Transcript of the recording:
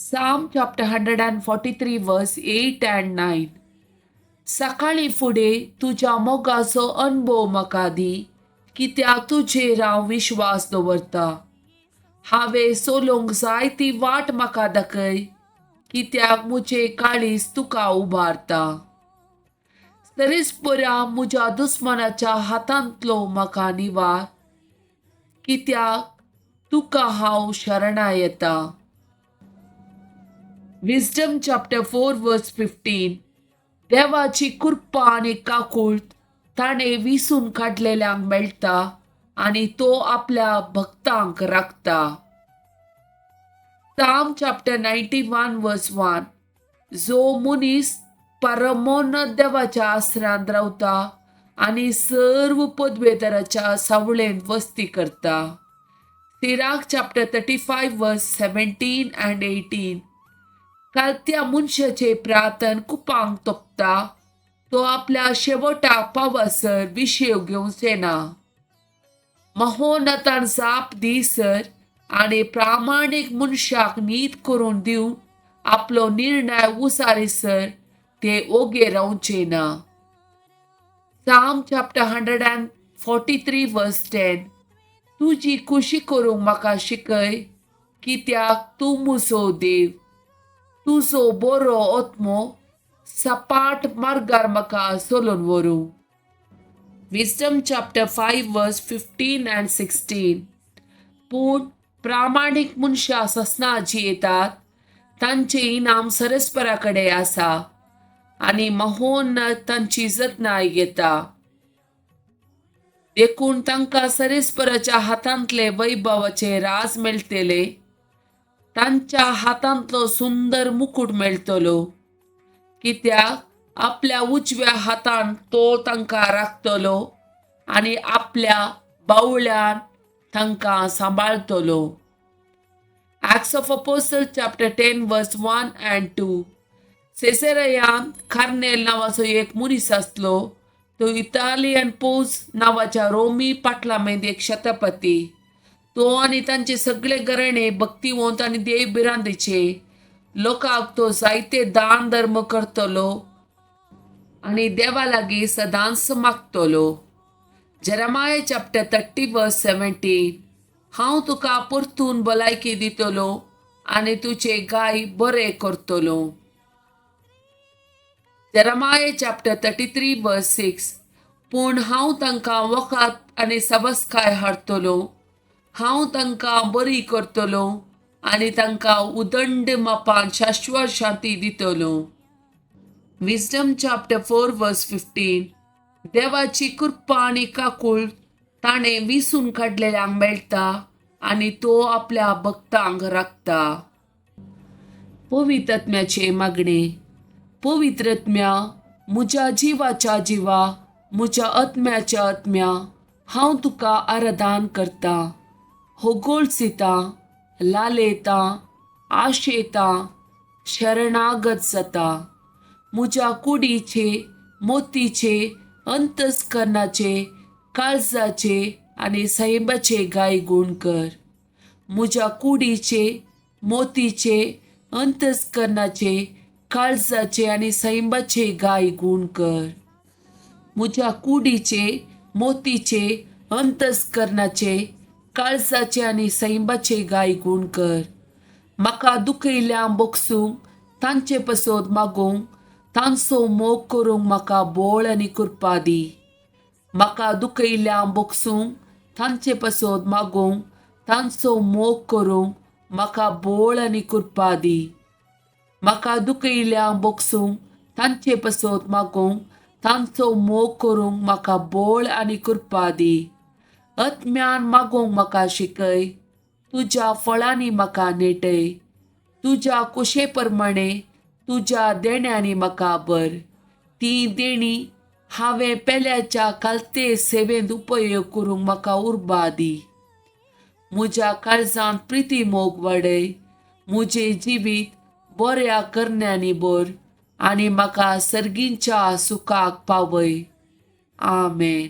Psalm chapter 143 verse 8 and 9. सकाळी फुडे तुझ्या मोगाचो अनुभव म्हाका दी, कित्याक तुजेर हांव विश्वास दवरता. हांवें सोलोंक जाय ती वाट म्हाका दाखय, कित्याक मुझे काळीज तुका उबारता. सरीसपुरा म्हज्या दुस्मनाच्या हातांतलो म्हाका निवार, कित्याक तुका हांव शरणा येता. Wisdom chapter 4 verse 15. देवाची कृपा आणि काकूळट ताणे विसून काढलेल्यांक मेळटा आणि तो आपल्या भक्तांक राखता. Psalm chapter 91 verse 1. जो मुनीस परमोन्नत देवाच्या आसऱ्यांत रावता आणि सर्व पदवेदराच्या सावळेंत वस्ती करता. Sirach chapter 35 verse 17 and 18. कालत्या मनशाचे प्रार्थन कुपांक तोपता, तो आपल्या शेवटा पावासर विशेव घेवंक येना. महोनतान जाप दिसर आणि प्रामाणीक मनशाक नीत करून दिवन आपलो निर्णय उसारीसर ते ओगे रावचे ना. Psalm chapter 143 verse 10. तुजी खुशी करूंक म्हाका शिकय, कित्याक तूं म्हजो देव. तुजो बरो आत्मो सपाट मार्गार म्हाका चलोवन व्हरूं. Wisdom chapter 5 verse 15 and 16. पूण प्रामाणीक मनशां ससना जियेतात, तांचे इनाम सरस्परा कडेन आसा आनी महोन्नत तांची जतनाय घेता. देखून तांकां सरस्पराच्या हातांतले वैभवाचे राज मेळटले, तांच्या हातांतलो सुंदर मुकुट मेळटलो, कित्याक आपल्या उजव्या हातान तो तांकां राखतलो आनी आपल्या बावळ्यान तांकां सांबाळतलो. Acts of Apostles chapter 10 verse 1 and 2. सेसेरियांत कार्नेल नावाचो एक मनीस आसलो. तो इटालियन पोज नावाच्या रोमी पाटलामेंत एक शतपती. तो आनी तांचे सगळे घराणे भक्तिवंत आनी देवबिरांदेचे. लोकांक तो जायते दान धर्म करतलो आनी देवा लागीं सदांच मागतलो. Jeremiah chapter 30 verse 17. हांव तुका परतून भलायकी दितलो आनी तुजे गाय बरे करतलो. Jeremiah chapter 33 verse 6. पूण हांव तांकां वखद आनी सबस्काय हाडटलो. हांव तांकां बरी करतलो आनी तांकां उदंड मापान शाश्वत शांती दितलो. Wisdom chapter 4 verse 15. देवाची कृपा आनी काकूळ ताणे विसून काडलेल्यांक मेळटा आनी तो आपल्या भक्तांक राखता. पवित्र आत्म्याचे मागणे. पवित्र आत्म्या, म्हज्या जिवाच्या जिवा, म्हज्या आत्म्याच्या आत्म्या, हांव तुका आराधन करता. होगोळसिता, लालयता, आशेता, शरणागत जाता. म्हज्या कुडीचे, मोतीचे, अंतस्करणाचे, काळजाचे आनी सैबाचे गाय गुण कर. म्हज्या कुडीचे, मोतीचे, अंतस्करणाचे, काळजाचे आनी सैबाचे गाय गुण कर. म्हज्या कुडीचे, मोतीचे, अंतस्करणाचे, काळजाचे आनी सैबाचे गाय गुण कर. म्हाका दुखयल्यांक बोगसूंक, तांचे पसोद मागूंक, तांचो मोग करूंक म्हाका बोळ आनी कृपा दी. म्हाका दुखयल्यांक बोगसूंक, तांचे पसोद मागूंक, तांचो मोग करूंक म्हाका बोळ आनी कृपा दी. म्हाका दुखयल्यांक बोगसूंक, तांचे पसोद मागूंक, तांचो मोग करूंक म्हाका बोळ आनी कृपा दी. आत्म्यान मागूंक म्हाका शिकय, तुज्या फळांनी म्हाका नेटय. तुज्या कुशे प्रमाणे तुज्या देण्यांनी म्हाका भर. ती देणी हांवें पेल्याच्या कालते सेवेंत उपयोग करूंक म्हाका उर्बा दी. म्हज्या काळजांत प्रिती मोग वाडय. म्हजें जिवीत बऱ्या करण्यांनी भर आनी म्हाका सर्गींच्या सुखाक पावय. आमेन.